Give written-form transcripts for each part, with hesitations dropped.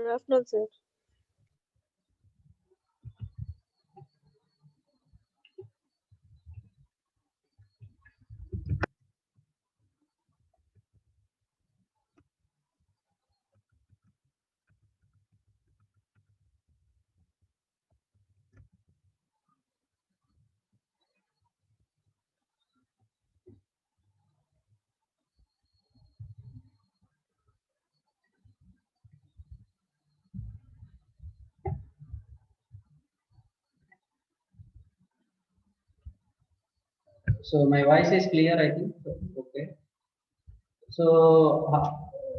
Good afternoon, sir. So my voice is clear, I think. Okay. So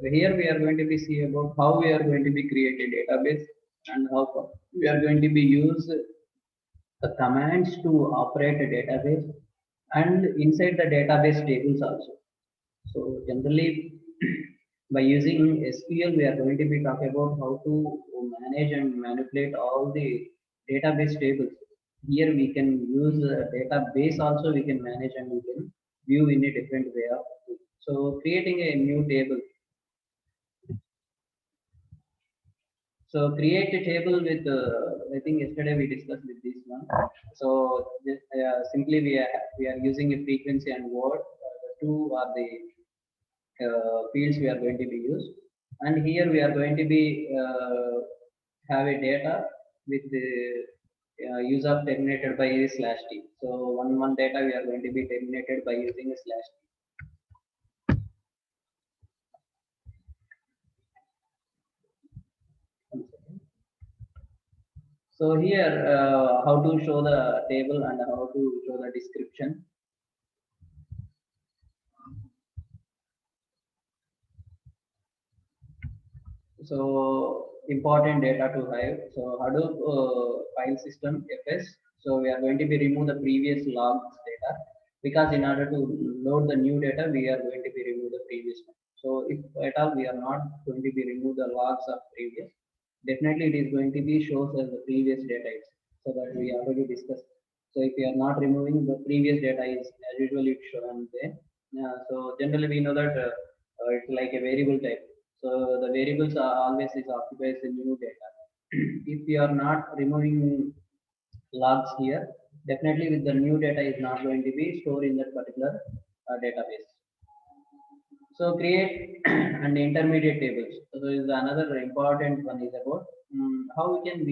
here we are going to be see about how we are going to be create a database and how we are going to be use the commands to operate a database and inside the database tables also. So generally by using SQL we are going to be talking about how to manage and manipulate all the database tables. Here we can use database also we can manage and we can view in a different way of. So creating a new table. So create a table with, I think yesterday we discussed with this one. So this, simply we are using a frequency and word. The two are the fields we are going to be used. And here we are going to be have a data with the use of terminated by a slash t. So one data we are going to be terminated by using a slash t. So here, how to show the table and how to show the description. So important data to have. So Hadoop file system FS. So we are going to be remove the previous logs data because in order to load the new data, we are going to be remove the previous one. So if at all we are not going to be remove the logs of previous, definitely it is going to be shows as the previous data is. So that we already discussed. So if we are not removing the previous data is as usual it's shown there. So generally we know that it's like a variable type. So the variables are always is occupies the new data. If we are not removing logs here, definitely with the new data is not going to be stored in that particular database. So create and intermediate tables. So is another important one is about how we can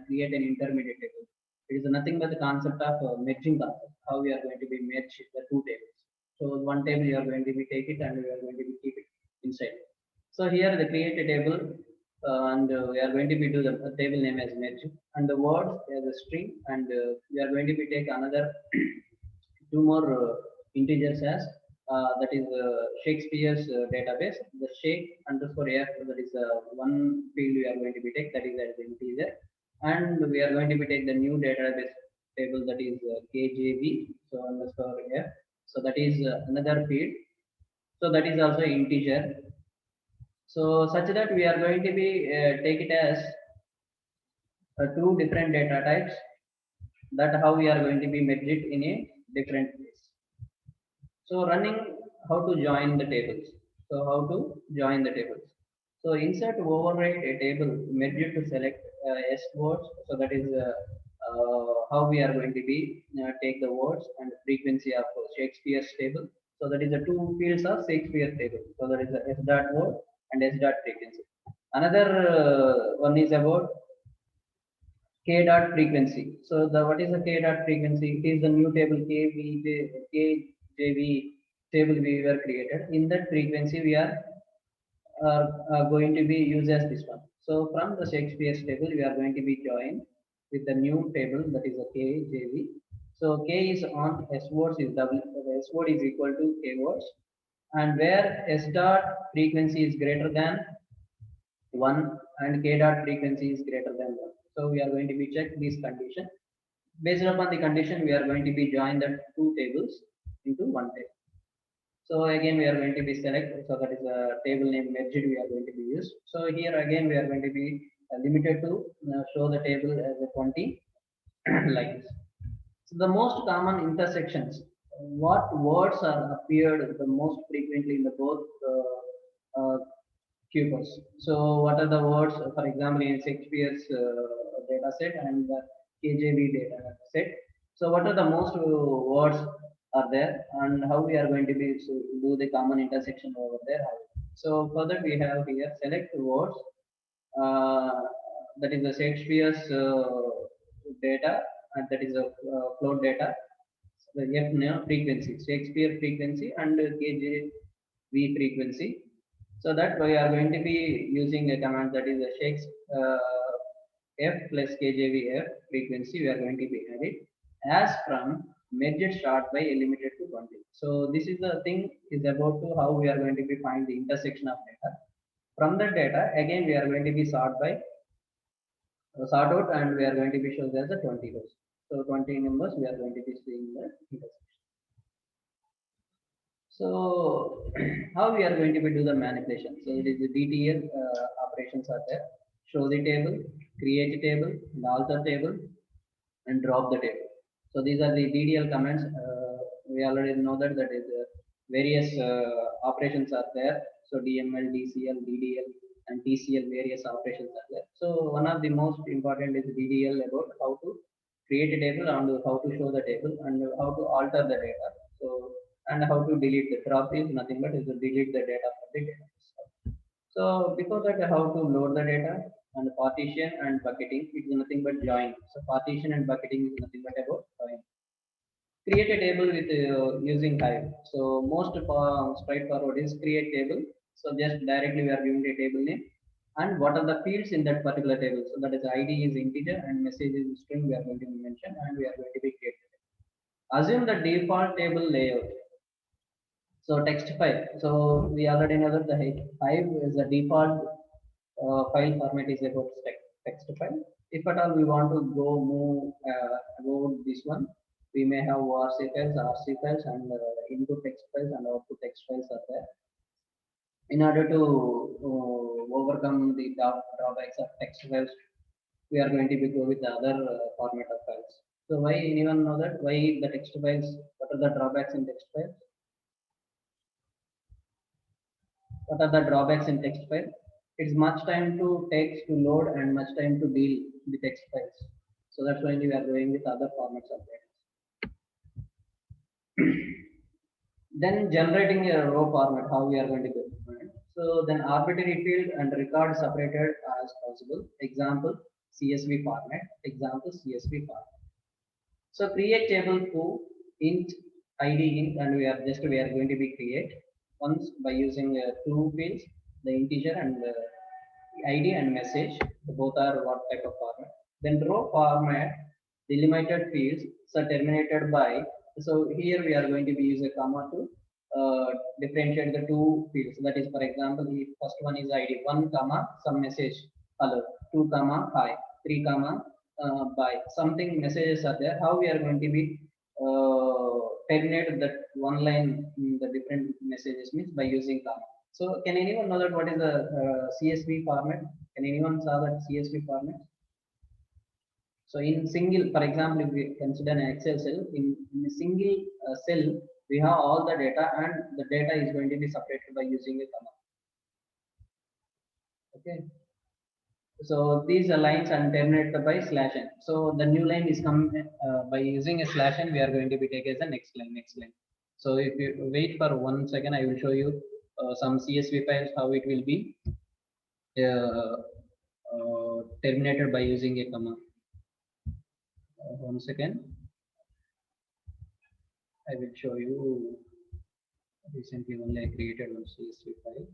create an intermediate table. It is nothing but the concept of merging concept. How we are going to be merge the two tables. So one table you are going to be take it and we are going to be keep it inside. So here the create a table and we are going to be do the table name as merge and the words as a string and we are going to be take another two more integers as that is Shakespeare's database. The Shake underscore F that is one field we are going to be take that is as integer, and we are going to be take the new database table that is KJV so underscore F. So that is another field. So that is also integer. So such that we are going to be take it as two different data types. That how we are going to be merge it in a different place. So running how to join the tables. So how to join the tables. So insert override a table, merge it to select S words. So that is how we are going to be take the words and frequency of Shakespeare's table. So that is the two fields of Shakespeare table. So that is the S dot word and S dot frequency. Another one is about K dot frequency. So the what is the K dot frequency? It is the new table KJV table we were created. In that frequency we are going to be used as this one. So from the Shakespeare's table we are going to be joined with the new table that is a KJV. So K is on S words is W. The S word is equal to K words, and where S dot frequency is greater than 1 and K dot frequency is greater than 1. So we are going to be check this condition. Based upon the condition, we are going to be join the two tables into one table. So again, we are going to be select. So that is a table name merged we are going to be used. So here again, we are going to be limited to show the table as a 20 like this. So the most common intersections, what words are appeared the most frequently in the both Cupers. So what are the words, for example, in Shakespeare's data set and the KJV data set? So what are the most words are there, and how we are going to be so do the common intersection over there? How? So for that we have here select words, uh, that is the Shakespeare's data, and that is a float data, the F frequency, Shakespeare frequency and KJV frequency. So that we are going to be using a command that is a Shakes F plus KJVF frequency. We are going to be added as from merged start by limited to 20. So this is the thing is about to how we are going to be find the intersection of data. From that data again we are going to be sort out, and we are going to be shown as the 20 rows. So 20 numbers we are going to be seeing the intersection. So how we are going to be do the manipulation? So it is the DTL operations are there. Show the table, create a table, and alter table, and drop the table. So these are the DDL commands. We already know that various operations are there. So DML, DCL, DDL, and TCL various operations are there. So one of the most important is DDL about how to create a table and how to show the table and how to alter the data. So and how to delete the drop is nothing but is to delete the data from the database. So before that, how to load the data and the partition and bucketing, it is nothing but join. So partition and bucketing is nothing but about join. Create a table with using Hive. So most straightforward is create table. So just directly we are giving a table name and what are the fields in that particular table. So that is ID is integer and message is string we are going to mention and we are going to be creating. Assume the default table layout. So text file. So we already know that the Hive is the default file format is about text file. If at all we want to move about this one, we may have RC files, RC files, and input text files and output text files are there. In order to overcome the drawbacks of text files, we are going to be go with the other format of files. So why anyone know that why the text files? What are the drawbacks in text files? What are the drawbacks in text file? It's much time to text to load and much time to deal with text files. So that's why we are going with other formats of data. Then generating a row format, how we are going to do it. So then arbitrary field and record separated as possible. Example CSV format. Example CSV format. So create table to int id int, and we are going to be create once by using two fields, the integer and the id and message. Both are what type of format. Then row format, delimited fields so terminated by. So here we are going to be use a comma to differentiate the two fields. That is, for example, the first one is id 1 comma some message hello, 2 comma hi, 3 comma by something messages are there. How we are going to be terminate that one line in the different messages means by using comma. So can anyone know that what is the CSV format? Can anyone saw that CSV format? So in single, for example, if we consider an Excel cell, in a single cell, we have all the data and the data is going to be separated by using a comma. Okay. So these are lines and terminated by slash n. So the new line is come by using a slash n. We are going to be take as the next line, next line. So if you wait for 1 second, I will show you some CSV files how it will be terminated by using a comma. 1 second. I will show you. Recently, only I created one CSV file.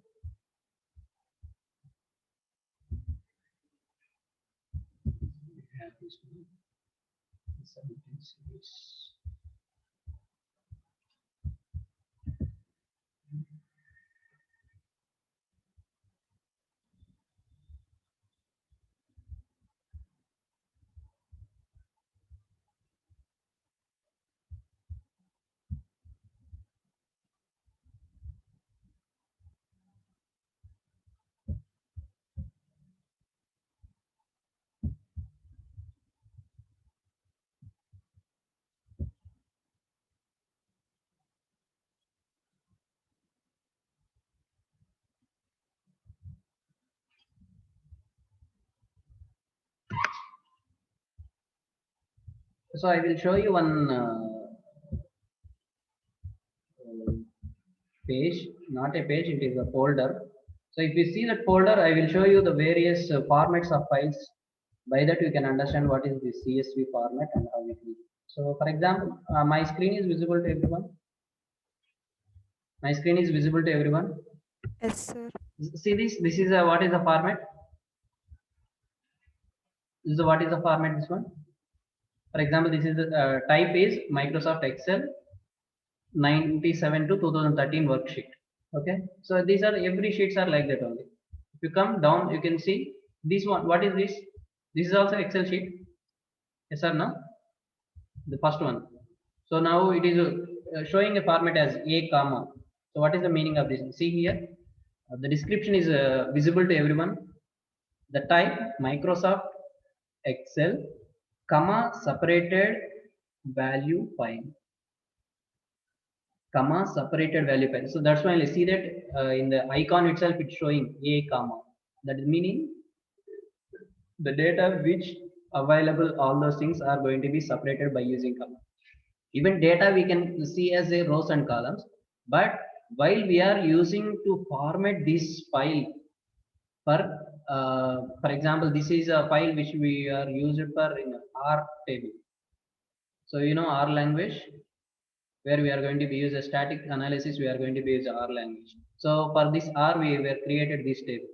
We have this one. 17 series. So I will show you one page, not a page, it is a folder. So if you see that folder, I will show you the various formats of files. By that you can understand what is the CSV format and how it is. So for example, my screen is visible to everyone. My screen is visible to everyone. Yes, sir. See this. This is a, what is the format? This is what is the format? This one. For example, this is the type is Microsoft Excel 97 to 2013 worksheet. Okay, so these are every sheets are like that only. If you come down, you can see this one. What is this? This is also Excel sheet. Yes or no? The first one. So now it is showing a format as a comma. So what is the meaning of this? See here, the description is visible to everyone. The type Microsoft Excel, comma separated value file, comma separated value file. So that's why I see that in the icon itself it's showing a comma. That is meaning the data which available, all those things are going to be separated by using comma. Even data we can see as a rows and columns, but while we are using to format this file for example, this is a file which we are used for in R table. So you know R language, where we are going to be use a static analysis, we are going to be use R language. So for this R, we were created this table.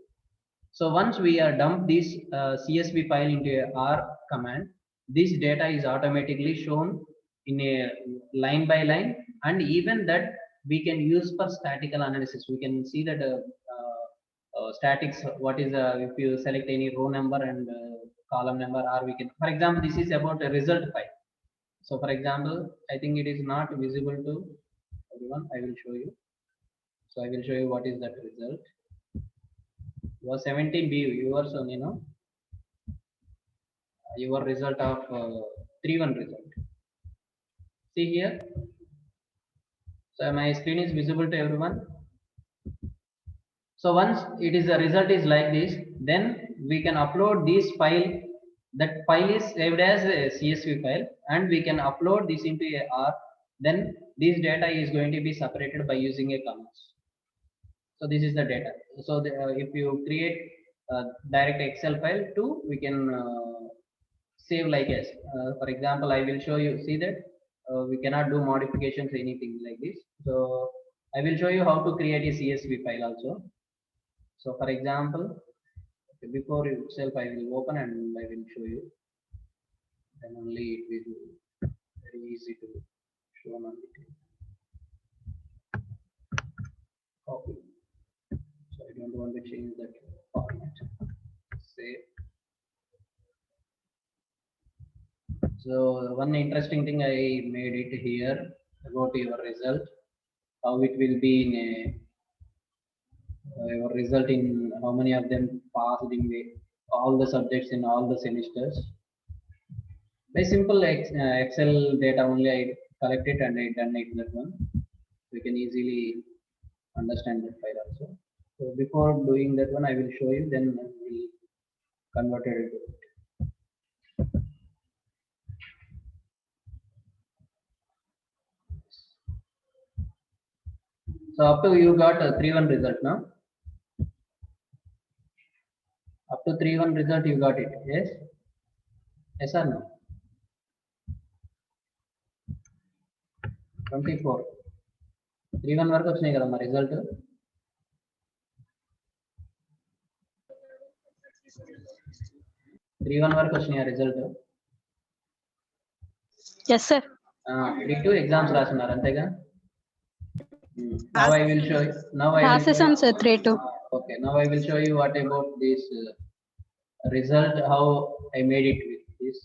So once we are dump this CSV file into a R command, this data is automatically shown in a line by line, and even that we can use for statistical analysis. We can see that statics, what is if you select any row number and column number, or we can, for example, this is about a result file. So for example, I think it is not visible to everyone. I will show you. So I will show you what is that result. Your 17 BU, yours on, you know, your result of 3-1 result. See here. So my screen is visible to everyone. So once it is the result is like this, then we can upload this file. That file is saved as a CSV file, and we can upload this into a R. Then this data is going to be separated by using a commas. So this is the data. So if you create a direct Excel file too, we can save like as. For example, I will show you. See that we cannot do modifications, anything like this. So I will show you how to create a CSV file also. So for example, before itself I will open and I will show you. Then only it will be very easy to show on the copy. So I don't want to change that format. Save. So one interesting thing I made it here about your result, how it will be in a your result in how many of them passed in all the subjects in all the semesters. By simple Excel data only I collect it and I done it that one. We can easily understand that file also. So before doing that one, I will show you. Then we converted it. So up to you got a 3-1 result now. Up to 3-1 result you got it. Yes. Yes or no? 24. 3-1 వరకు వచ్చినాయి కదా మా result. 3-1 వరకు వచ్చినాయి result. Yes, sir. 3-2 exams రాస్తున్నారు అంతేగా. Now I will show you. Now I will Process on sir 3-2. Okay. Now I will show you what about this result. How I made it with this.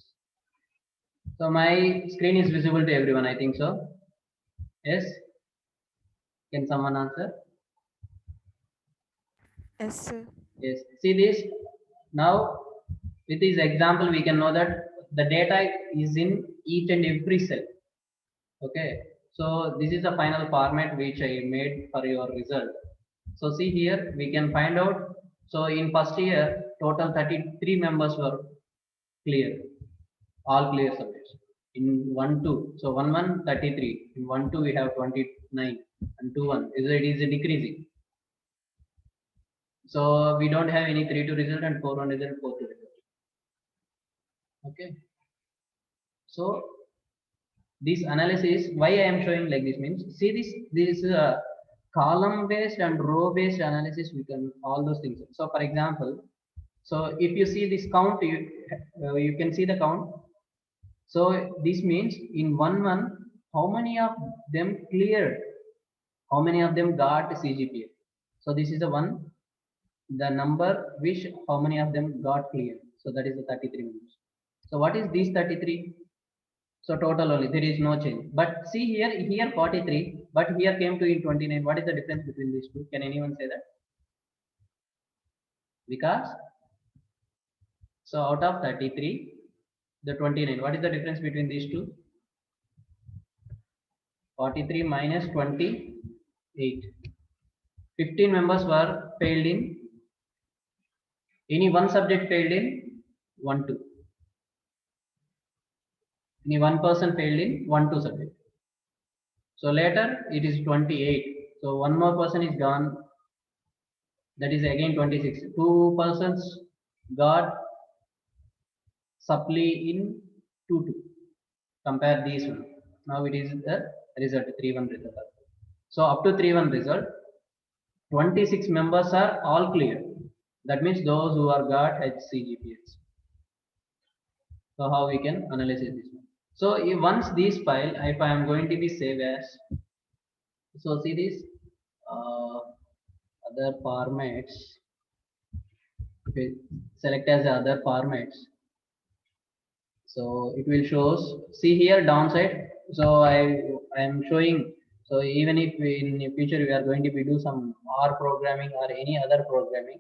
So my screen is visible to everyone. I think so. Yes. Can someone answer? Yes, sir. Yes. See this. Now with this example, we can know that the data is in each and every cell. Okay. So this is the final format which I made for your result. So see here, we can find out. So in first year, total 33 members were clear, all clear subjects. In 1 2, so 1 1 33. In 1 2 we have 29, and 2 1 is it is decreasing. So we don't have any 3 2 result and 4 1 result, 4 2 result. Okay. So this analysis, why I am showing like this means, see this column based and row based analysis, we can all those things. So for example, so if you see this count, you can see the count. So this means in 1 month, how many of them cleared? How many of them got CGPA? So this is the one, the number which how many of them got cleared. So that is the 33 members. So what is these 33? So total only, there is no change. But see here 43, but here came to in 29. What is the difference between these two? Can anyone say that? Because so out of 33, the 29. What is the difference between these two? 43 minus 28. 15 members were failed in any one subject, failed in 1 2. Any one person failed in 1 2 subject. So later it is 28. So one more person is gone. That is again 26. Two persons got supply in 2 2. Compare these one. Now it is the result 3 1 result. So up to 3 1 result, 26 members are all clear. That means those who are got HCGPS. So how we can analyze this one? So if once this file, if I am going to be save as, so see this other formats. Okay, select as the other formats. So it will shows. See here downside. So I am showing. So even if in the future we are going to be do some R programming or any other programming,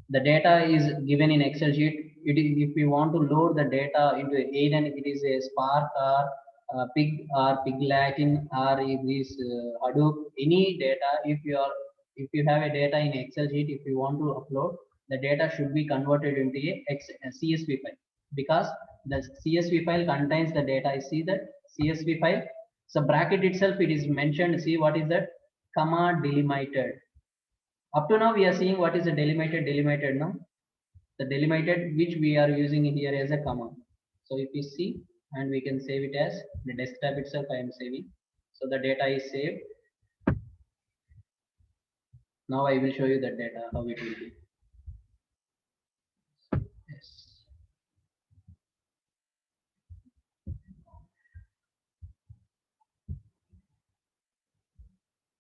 the data is given in Excel sheet. It is, if we want to load the data into either it is a Spark or Pig or Piglatin or if this Hadoop, any data. If you have a data in Excel sheet, if you want to upload, the data should be converted into a CSV file, because the CSV file contains the data. I see that CSV file. So bracket itself it is mentioned. See what is that? Comma delimited. Up to now we are seeing what is the delimited now. The delimited which we are using here as a comma. So if you see, and we can save it as the desktop itself I am saving. So the data is saved. Now I will show you the data, how it will be. Yes.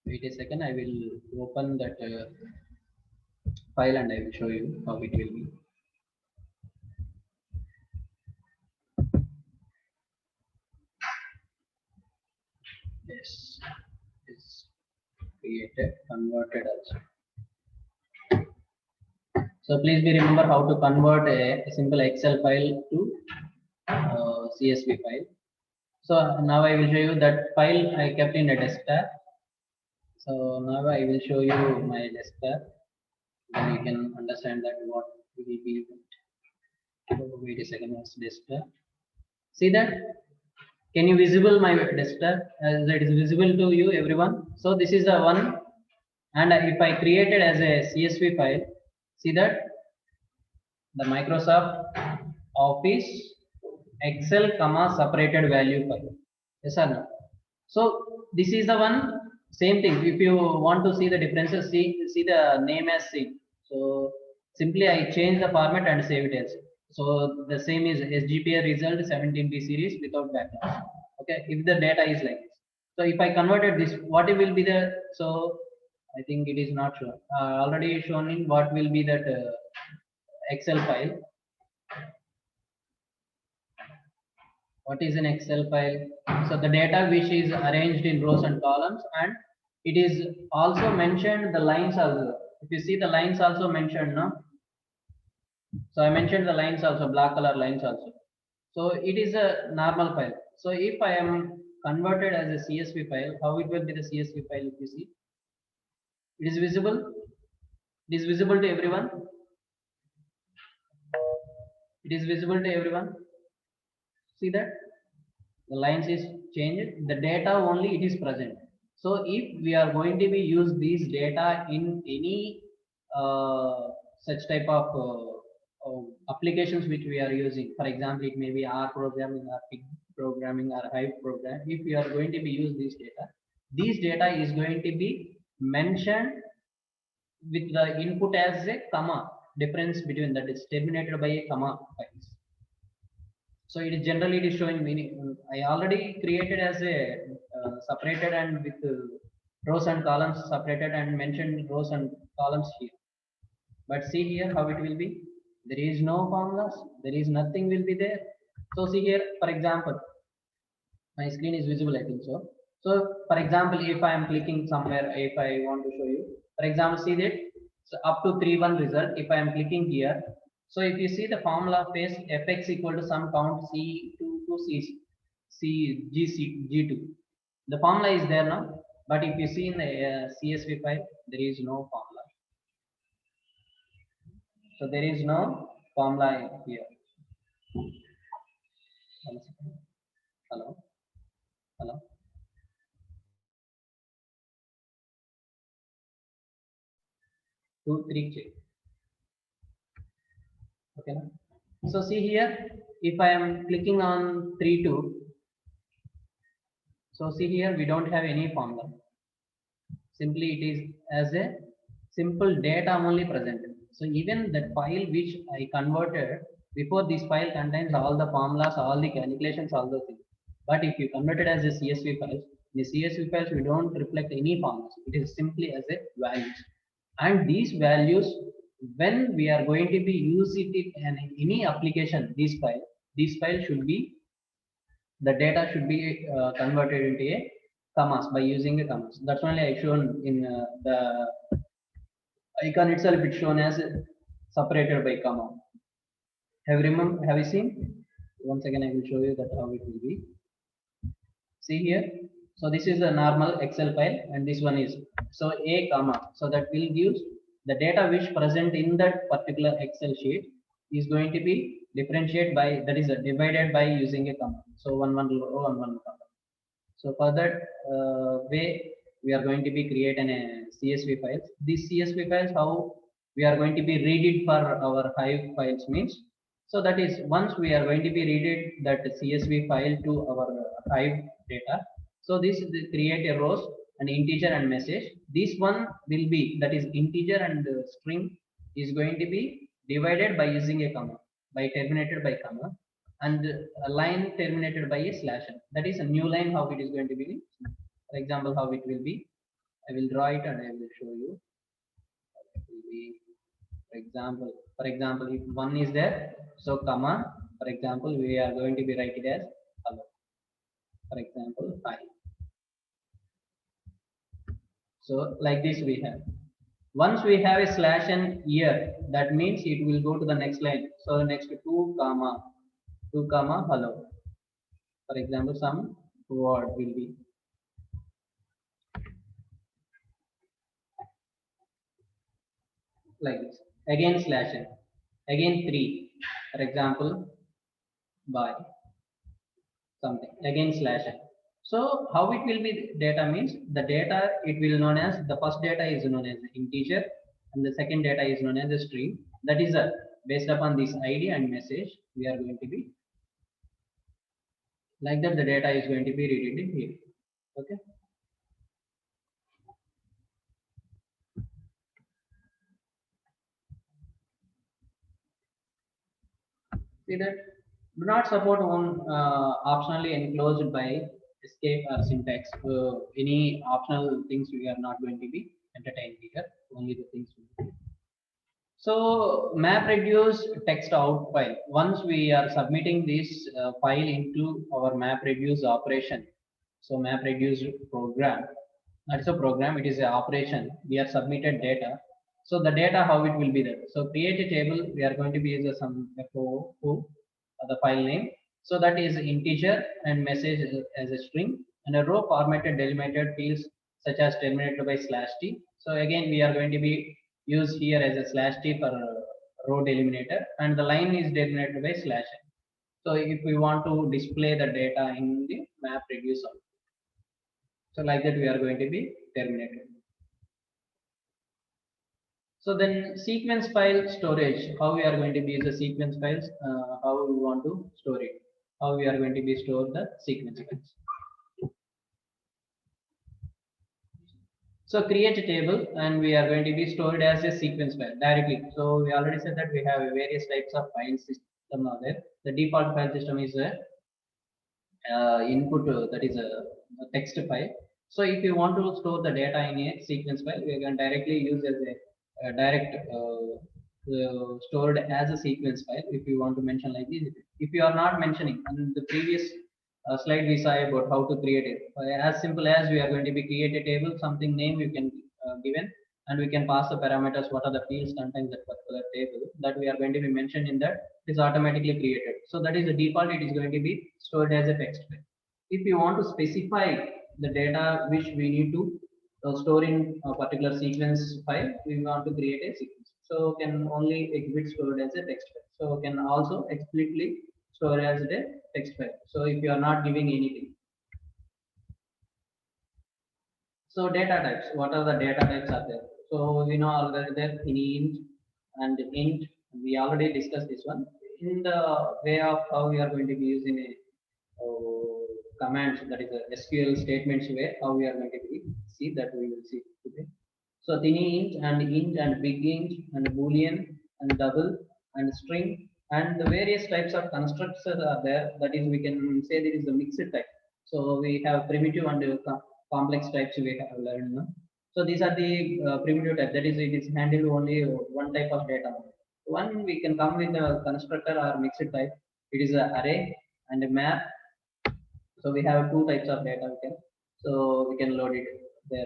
Wait a second, I will open that file and I will show you how it will be. Yes, it's created, converted also. So please be remember how to convert a simple Excel file to CSV file. So now I will show you that file I kept in a desktop. So now I will show you my desktop. Then you can understand that what will be. So wait a second, what's desktop? See that? Can you visible my desktop as it is visible to you everyone? So this is the one, and if I created as a CSV file, see that the Microsoft Office Excel comma separated value file. Yes or no? So this is the one, same thing. If you want to see the differences, see the name as C. So simply I change the format and save it as. So the same is SGPA result 17B series without background. Okay, if the data is like this. So if I converted this, what it will be the, so I think it is not shown. Already shown in what will be that Excel file. What is an Excel file? So the data which is arranged in rows and columns, and it is also mentioned the lines also. If you see the lines also mentioned, no? So I mentioned the lines also, black color lines also. So it is a normal file. So if I am converted as a CSV file, how it will be the CSV file if you see? It is visible. It is visible to everyone. It is visible to everyone. See that? The lines is changed, the data only it is present. So if we are going to be use these data in any such type of applications which we are using, for example it may be R programming or pig programming or hive program, if we are going to be use these data is going to be mentioned with the input as a comma, difference between that is terminated by a comma files. So it is generally it is showing meaning. I already created as a separated and with rows and columns separated and mentioned rows and columns here. But see here how it will be. There is no formulas. There is nothing will be there. So see here, for example, my screen is visible, I think so. So for example, if I am clicking somewhere, if I want to show you, for example, see that, so up to 3-1 result, if I am clicking here, so if you see the formula phase fx equal to some count c2 to g2, the formula is there now, but if you see in the csv file, there is no formula. So there is no formula here. One second. Hello. Hello. 2 3 check. Okay. So see here, if I am clicking on 3 2, so see here we don't have any formula. Simply it is as a simple data only presented. So even that file which I converted before, this file contains all the formulas, all the calculations, all those things. But if you convert it as a CSV files, in the CSV files we don't reflect any formulas. It is simply as a values. And these values, when we are going to be using it in any application, these file should be, the data should be converted into a commas by using a commas. That's only I shown in the icon itself. It's shown as separated by comma. Have you seen? Once again I will show you that how it will be. See here, so this is a normal Excel file and this one is, so a comma, so that will give the data which present in that particular Excel sheet is going to be differentiated by, that is divided by using a comma. So one row and one comma. So for that way we are going to be creating a CSV files. These CSV files, how we are going to be read it for our Hive files means, so that is once we are going to be read it that CSV file to our Hive data. So this create a rows and integer and message. This one will be, that is integer and string is going to be divided by using a comma, by terminated by comma, and a line terminated by a slash n. That is a new line how it is going to be. For example, how it will be, I will draw it and I will show you. It will be, for example, if one is there, so comma, for example, we are going to be write it as hello. For example, 5. So like this we have. Once we have a slash n here, that means it will go to the next line. So next 2 comma hello. For example, some word will be like this. Again slash n. Again 3. For example, by something. Again slash n. So how it will be data means, the data it will known as, the first data is known as integer and the second data is known as a string. That is based upon this ID and message we are going to be, like that the data is going to be read here. Okay. See that do not support one optionally enclosed by escape or syntax. Any optional things we are not going to be entertained here. Only the things will be. So MapReduce text out file. Once we are submitting this file into our MapReduce operation, so MapReduce program, not a program, it is an operation. We are submitted data. So the data how it will be there. So create a table. We are going to be using some FOO, the file name. So that is integer and message as a string, and a row formatted delimited fields such as terminated by /t. So again we are going to be use here as a /t for row delimiter, and the line is delimitated by /n. So if we want to display the data in the map reduce output. So like that we are going to be terminated. So then sequence file storage, how we are going to be use the sequence files, how we want to store it, how we are going to be store the sequence files. So create a table and we are going to be stored as a sequence file directly. So we already said that we have various types of file system are there. The default file system is a input that is a text file. So if you want to store the data in a sequence file, we can directly use as a direct stored as a sequence file. If you want to mention like this, if you are not mentioning on the previous slide we saw about how to create it. As simple as we are going to be create a table, something name you can given, and we can pass the parameters what are the fields contains that particular table that we are going to be mentioned in that is automatically created. So that is the default, it is going to be stored as a text file. If you want to specify the data which we need to store in a particular sequence file, we want to create a sequence. So can only exhibit stored as a text file. So can also explicitly store as a text file. So if you are not giving anything. So data types, what are the data types are there? So we know already there int and int. We already discussed this one. In the way of how we are going to be using a commands, that is a SQL statements way, how we are going to be see that we will see today. So tiny int and big int and boolean and double and string and the various types of constructs are there. That is, we can say there is a mixed type. So we have primitive and complex types we have learned. No? So these are the primitive type. That is, it is handled only one type of data. One we can come with a constructor or mixed type. It is an array and a map. So we have two types of data. So we can load it there.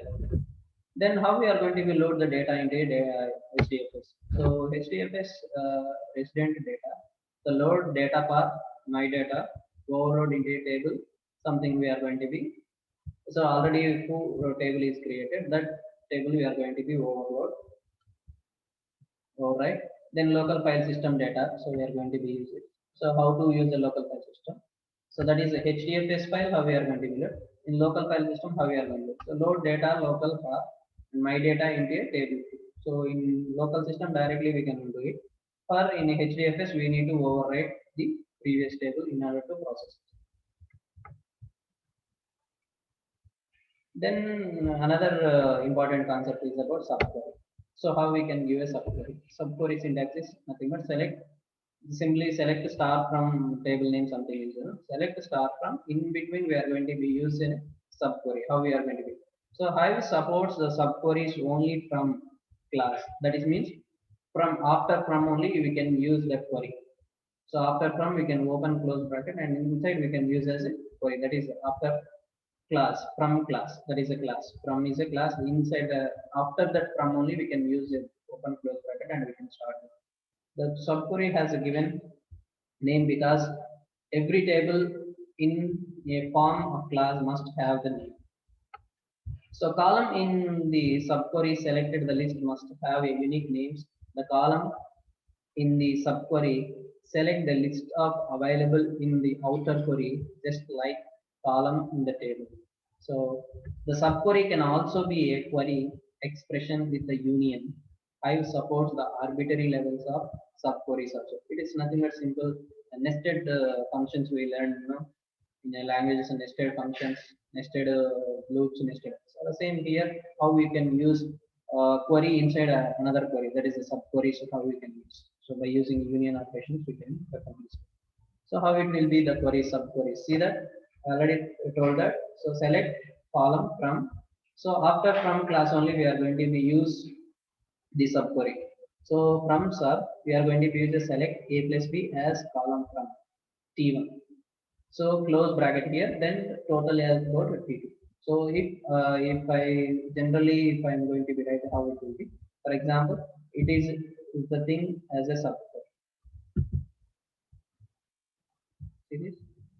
Then how we are going to be load the data into HDFS. So HDFS resident data, the load data path, my data, overload into a table, something we are going to be. So already two table is created. That table we are going to be overload. All right. Then local file system data. So we are going to be use it. So how to use the local file system? So that is a HDFS file. How we are going to be load in local file system. How we are going to so load data local path and my data into a table. So in local system directly we can do it. For in HDFS we need to overwrite the previous table in order to process it. Then another important concept is about subquery. So how we can give a subquery? Subquery syntax is nothing but simply select star from table name something is select star from in between we are going to be using subquery. How we are going to be? So Hive supports the subqueries only from class. That is means from after from only we can use that query. So after from we can open close bracket and inside we can use as a query. That is after class from class, that is a class from is a class inside the after that from only we can use a open close bracket and we can start it. The subquery has a given name because every table in a form of class must have the name. So column in the subquery selected the list must have a unique names. The column in the subquery select the list of available in the outer query just like column in the table. So the subquery can also be a query expression with the union. Hive supports the arbitrary levels of subqueries also. It is nothing but simple nested functions we learned, in a languages and nested functions, nested loops, nested. So the same here, how we can use query inside another query, that is a subquery. So how we can use. So by using union operations, we can perform this. So how it will be the query subquery? See that already told that. So select column from. So after from class only we are going to be use the subquery. So from sub we are going to be use the select a plus b as column from t1. So close bracket here, then total as about t2. So if I generally if I am going to be write how it will be. For example, it is the thing as a subquery.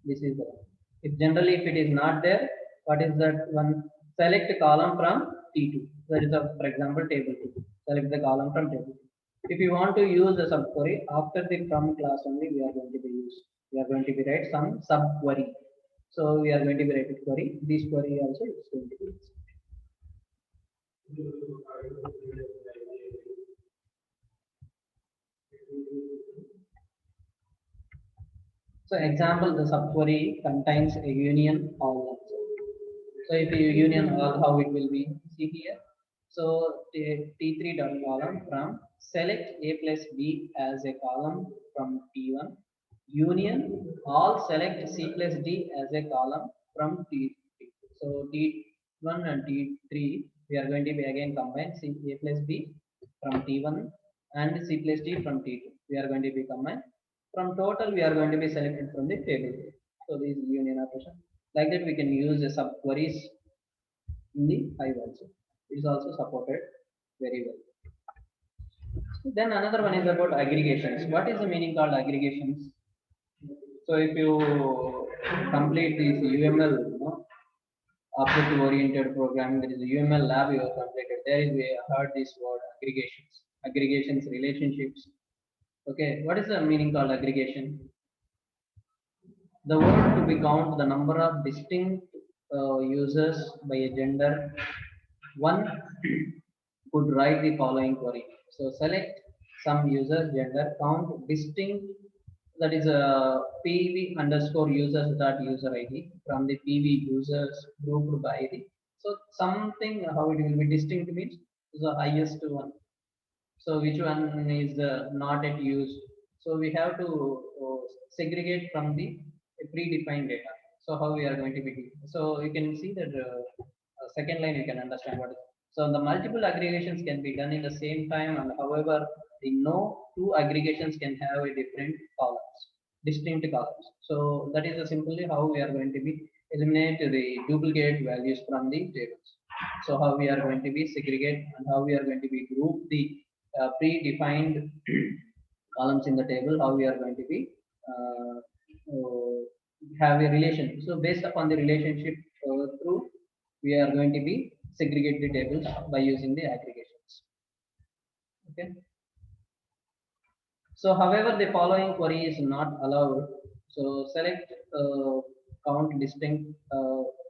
This is the one. If generally if it is not there, what is that one? Select a column from T2. That is a, for example, table 2. Select the column from table 2. If you want to use the subquery after the from class only, we are going to be use. We are going to be write some sub query. So we are going to be write a query. This query also is going to be. So example, the subquery contains a union all. So if you union all, how it will be? See here. So T3 dot column from select A plus B as a column from T1. Union all select C plus D as a column from T3. So T1 and T3 we are going to be again combine C A plus B from T1 and C plus D from T2. We are going to be combined. From total we are going to be selected from the table. So this is union operation. Like that we can use the subqueries in the Hive also. It is also supported very well. Then another one is about aggregations. What is the meaning called aggregations? So if you complete this UML, object-oriented programming, there is a UML lab you have completed. There is we heard this word aggregations, relationships. Okay, what is the meaning called aggregation? The word to be count the number of distinct users by a gender. One could write the following query. So select some user gender count distinct, that is a PV underscore users dot user ID from the PV users grouped by ID. So something how it will be distinct means the highest one. So which one is not yet used? So we have to segregate from the predefined data. So how we are going to be doing? So you can see that second line you can understand what is. So the multiple aggregations can be done in the same time, and however, the no two aggregations can have a different columns, distinct columns. So that is simply how we are going to be eliminate the duplicate values from the tables. So how we are going to be segregate and how we are going to be group the predefined columns in the table, how we are going to be have a relation. So based upon the relationship through, we are going to be segregate the tables by using the aggregations. Okay. So however, the following query is not allowed. So select count distinct,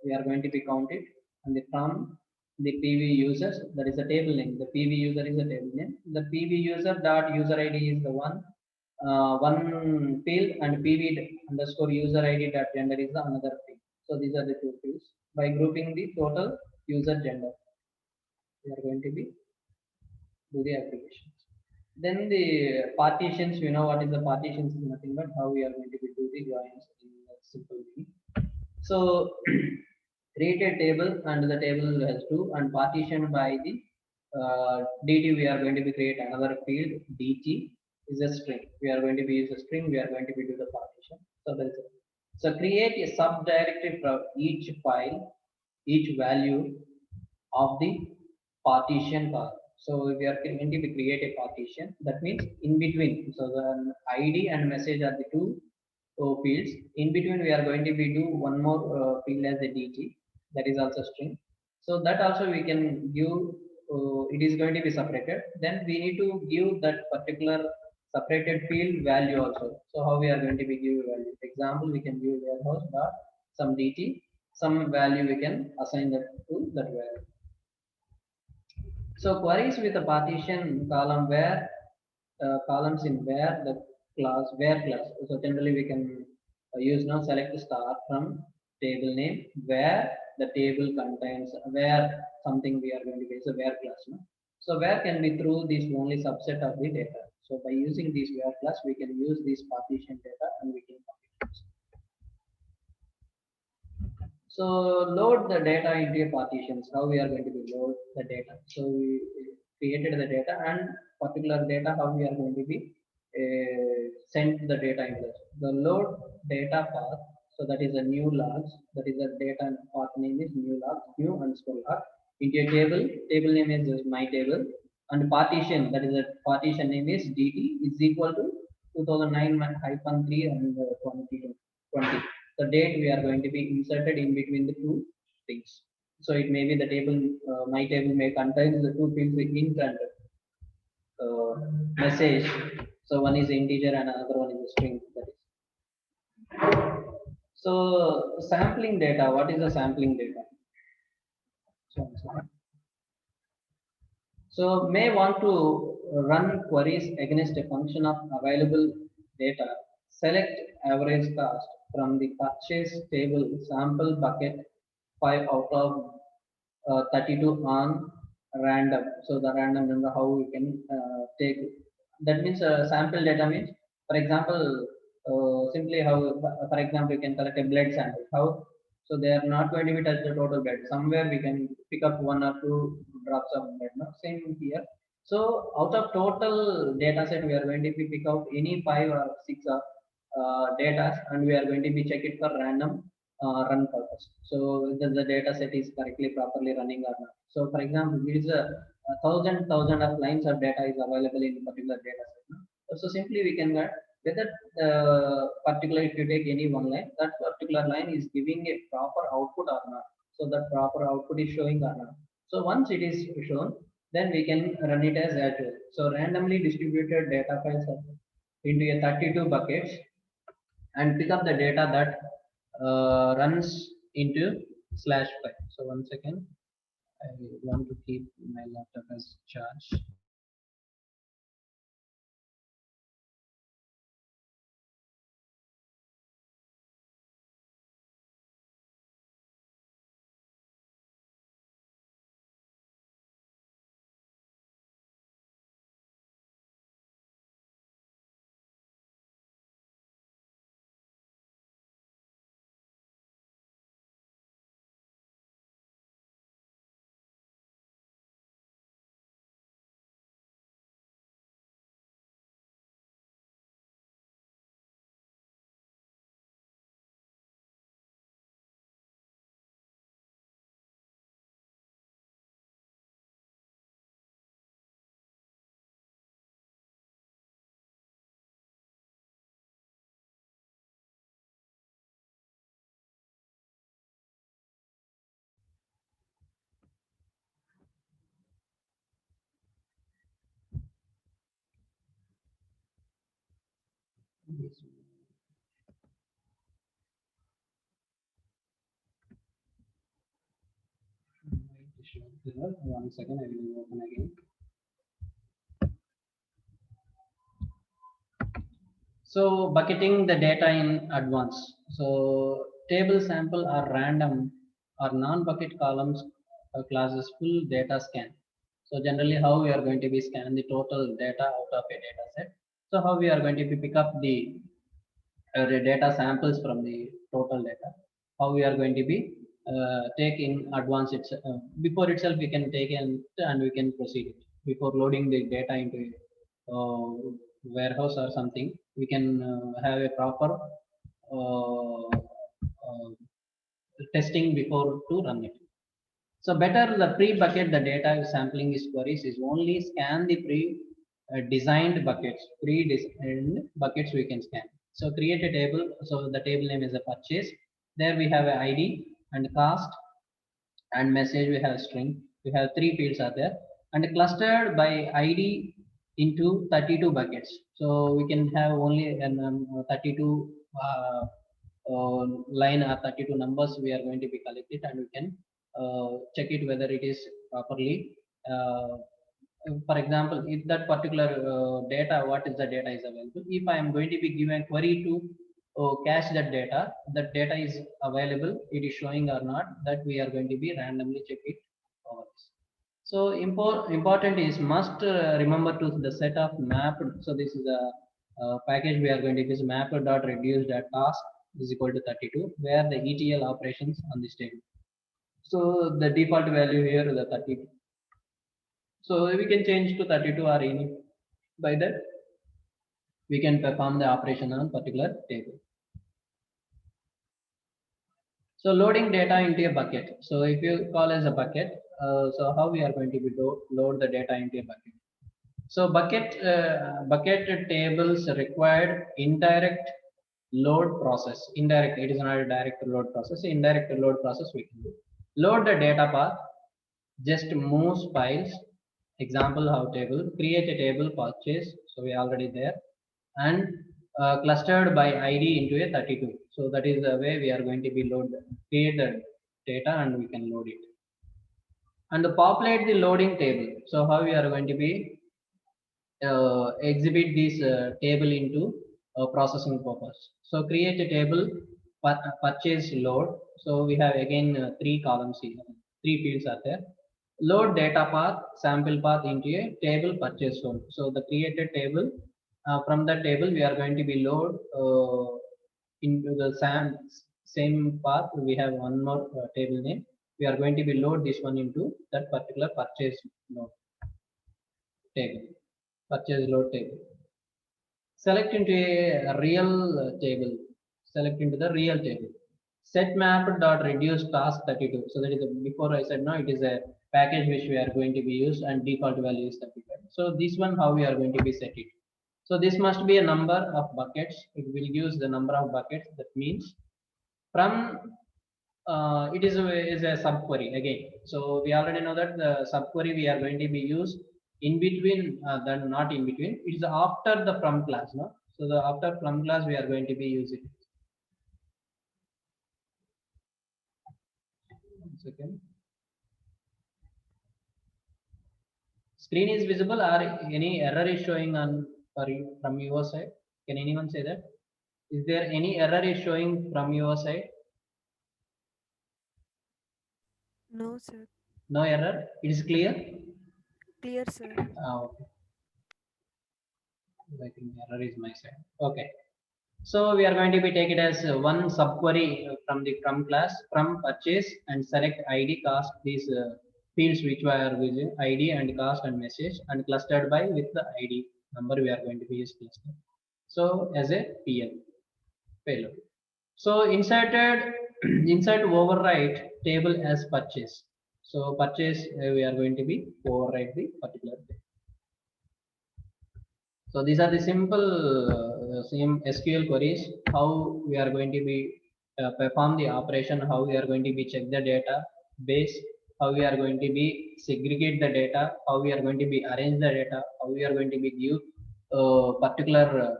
we are going to be counted, and the from the PV users, that is a table name. The PV user is a table name. The PV user dot user ID is the one field, and PV underscore user ID dot gender is the another field. So these are the two fields. By grouping the total user gender, we are going to be do the applications. Then the partitions, you know what is the partitions is nothing but how we are going to be do the joins in a simple way. So create a table and the table has two and partition by the DT we are going to be create another field DT is a string. We are going to be use a string, we are going to be do the partition. So that is it. So create a subdirectory for each file, each value of the partition column. So we are going to be create a partition. That means in between. So the ID and message are the two fields. In between, we are going to be do one more field as a DT. That is also string. So that also we can give. It is going to be separated. Then we need to give that particular separated field value also. So how we are going to be give value? Example, we can give warehouse dot some DT. Some value we can assign that to that value. So queries with a partition column where columns in where the class where class. So generally we can use now select star from table name where the table contains where something we are going to use a where class. No? So where can be through this only subset of the data. So by using this where class we can use this partition data and we can so load the data into a partitions. How we are going to be load the data. So we created the data and particular data how we are going to be send the data into the load data path. So that is a new logs. That is a data path name is new logs, new underscore log into a table. Table name is just my table and partition. That is a partition name is dt is equal to 2009-3 and 2020. The date we are going to be inserted in between the two things. So it may be the table, my table may contain the two fields int and message. So one is integer and another one is a string. That is. So sampling data, what is the sampling data? So may want to run queries against a function of available data. Select average cost from the purchase table sample bucket 5 out of 32 on random. So the random number how we can take. That means sample data means, for example, simply how, for example, you can collect a blood sample. How? So they are not going to be touch the total blood. Somewhere we can pick up 1 or 2 drops of blood. No? Same here. So out of total data set, we are going to be pick out any 5 or 6 data, and we are going to be check it for random run purpose. So whether the data set is correctly properly running or not. So for example, there is a thousand of lines of data is available in a particular data set. No? So simply we can get whether particular, if you take any one line, that particular line is giving a proper output or not. So that proper output is showing or not. So once it is shown, then we can run it as usual. So randomly distributed data files are into a 32 buckets and pick up the data that runs into /5. So 1 second, I want to keep my laptop as charged. Here, 1 second, I will open again. So bucketing the data in advance. So table sample are random or non-bucket columns classes full data scan. So generally how we are going to be scan the total data out of a data set. So how we are going to be pick up the data samples from the total data. How we are going to be take in advance before itself we can take in and we can proceed it before loading the data into a warehouse or something. We can have a proper testing before to run it. So better the pre-bucket the data sampling is queries is only scan the pre-designed buckets, pre-designed buckets we can scan. So create a table. So the table name is a purchase. There we have an ID and cost and message. We have string. We have 3 fields are there and clustered by ID into 32 buckets. So we can have only 32 line or 32 numbers we are going to be collected and we can check it whether it is properly. For example, if that particular data, what is the data is available. If I am going to be given a query to cache that data is available, it is showing or not, that we are going to be randomly check it over this. So important is must remember to the set of mapped. So this is a package we are going to use mapped.reduce.task is equal to 32, where the ETL operations on this table. So the default value here is the 32. So we can change to 32 or any. By that, we can perform the operation on particular table. So loading data into a bucket. So if you call as a bucket, so how we are going to be load the data into a bucket. So bucket tables required indirect load process. Indirect, it is not a direct load process. Indirect load process we can do. Load the data path, just moves files. Example how table, create a table purchase. So we are already there. And clustered by ID into a 32. So that is the way we are going to be create the data and we can load it. And populate the loading table. So how we are going to be exhibit this table into processing purpose. So create a table, purchase load. So we have again three columns here, three fields are there. Load data path, sample path into a table purchase sold. So the created table, from the table we are going to be load into the same path. We have one more table name. We are going to be load this one into that particular purchase load table, purchase load table. Select into a real table. Select into the real table. Set map dot reduce task 32. So that is before I said no, it is a package which we are going to be used and default value is 35. So this one how we are going to be set it. So this must be a number of buckets. It will use the number of buckets. That means from it is a subquery again. So we already know that the subquery we are going to be used in between, then not in between. It is after the from class, no? So the after from class we are going to be using. 1 second. Screen is visible or any error is showing on for you from your side? Can anyone say that? Is there any error is showing from your side? No, sir. No error. It is clear. Clear, sir. Okay. I think error is my side. Okay. So we are going to be take it as one subquery from the from class from purchase and select ID cost, these fields which we are using ID and cost and message and clustered by with the ID number we are going to be use cluster. So as a PL payload. So inserted insert override table as purchase. So purchase we are going to be override the particular table. So these are the simple same SQL queries, how we are going to be perform the operation, how we are going to be check the data base, how we are going to be segregate the data, how we are going to be arrange the data, how we are going to be give particular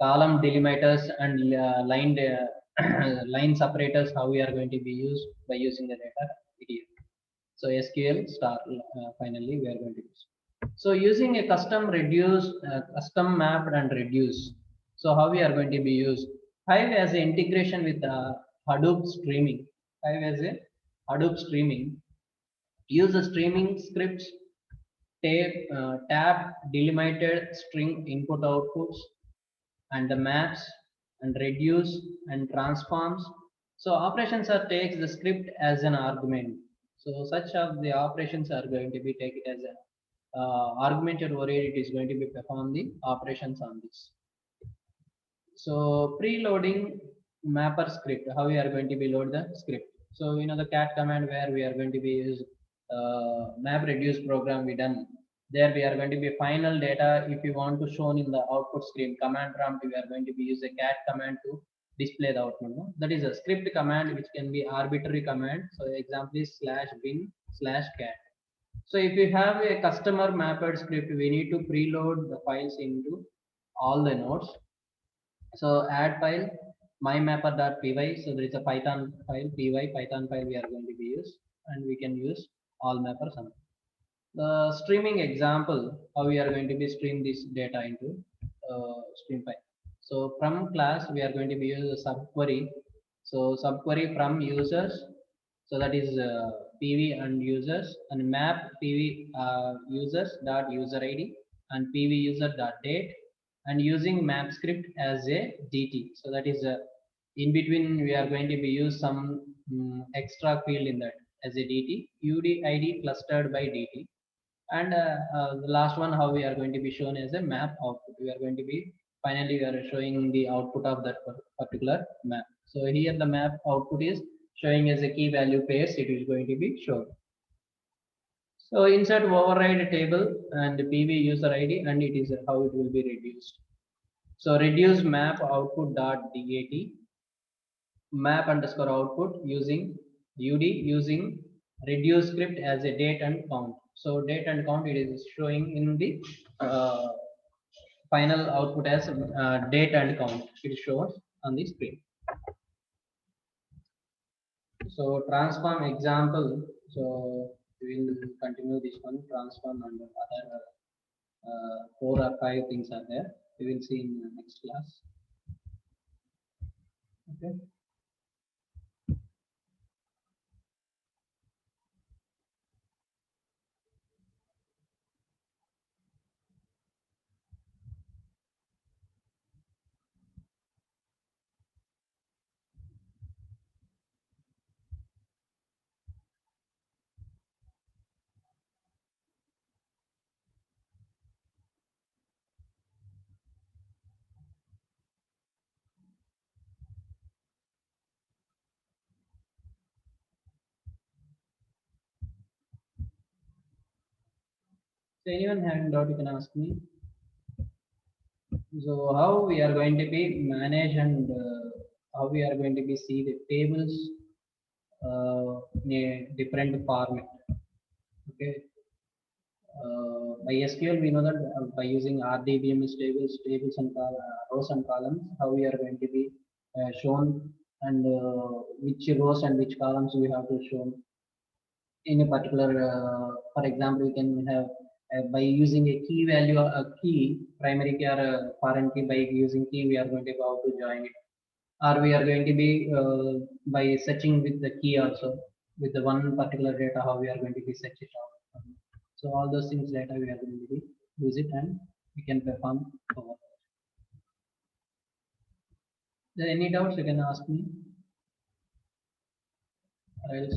column delimiters and line separators, how we are going to be used by using the data PDF. So SQL star finally we are going to use. So using a custom reduce, custom mapped and reduce. So how we are going to be used? Hive as an integration with Hadoop streaming. Hive as a Hadoop streaming. Use the streaming scripts, tab delimited string input outputs and the maps and reduce and transforms. So operations are takes the script as an argument. So such of the operations are going to be taken as a argumented oriented is going to be perform the operations on this. So preloading mapper script, how we are going to be load the script. So you know the cat command where we are going to be use map reduce program we done. There we are going to be final data. If you want to shown in the output screen command prompt, we are going to be use a cat command to display the output. No? That is a script command which can be arbitrary command. So example is /bin/cat. So if you have a customer mapped script, we need to preload the files into all the nodes. So add file mymapper.py. So there is a Python file, py Python file we are going to be use, and we can use all mappers on it. The streaming example, how we are going to be stream this data into stream file. So from class we are going to be use a subquery. So subquery from users. So that is PV and users and map PV users dot user ID and PV user dot date and using map script as a DT. So that is in between we are going to be use some extra field in that as a DT UDID clustered by DT. And the last one, how we are going to be shown as a map output. We are going to be finally we are showing the output of that particular map. So here the map output is showing as a key value pairs. It is going to be shown. So insert override table and PV user ID, and it is how it will be reduced. So reduce map output dot dat map underscore output using UD using reduce script as a date and count. So date and count it is showing in the final output as date and count. It shows on the screen. So transform example. So we will continue this one. Transform and other 4 or 5 things are there. We will see in the next class. Okay. So anyone having doubt, you can ask me. So how we are going to be manage and how we are going to be see the tables in a different format. Okay. By SQL, we know that by using RDBMS tables and rows and columns, how we are going to be shown and which rows and which columns we have to show in a particular. For example, we can have by using a key value, a key primary key or a foreign key. By using key, we are going to be able to join it, or we are going to be by searching with the key also with the one particular data. How we are going to be search it out. So all those things data we are going to be use it and we can perform over. There any doubts you can ask me. Or else